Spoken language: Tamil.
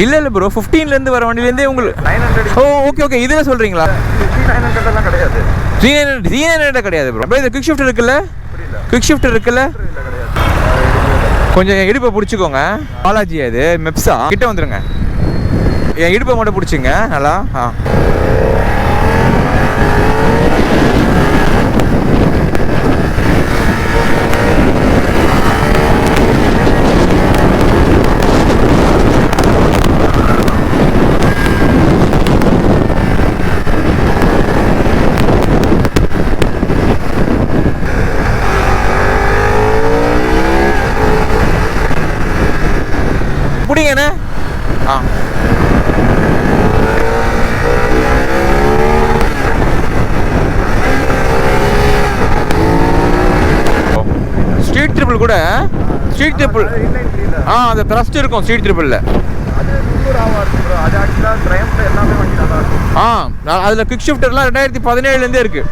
இல்லை இல்லை ப்ரோ 15லேருந்து வர வண்டியிலேருந்தே உங்களுக்கு 900. ஓ ஓகே ஓகே இதில் சொல்கிறீங்களா? 900 கிடையாது. 300 கிடையாது ப்ரோ. அப்படியே இந்த குவிக் ஷிஃப்ட் இருக்குல்ல, குவிக் ஷிஃப்ட் இருக்குல்ல, கொஞ்சம் என் இடுப்பை பிடிச்சிக்கோங்க. பாலாஜி அது மெப்ஸா கிட்ட வந்துருங்க. என் இடுப்பை மட்டும் பிடிச்சிங்க நல்லா. பிடிங்கண்ணே. ஸ்ட்ரீட் ட்ரிபிள் கூட ஸ்ட்ரீட் ட்ரிபிள் அந்த த்ரஸ்ட் இருக்கும் ஸ்ட்ரீட் ட்ரிபிளில். அதில் குவிக் ஷிஃப்டர்லாம் 2017லேருந்தே இருக்குது.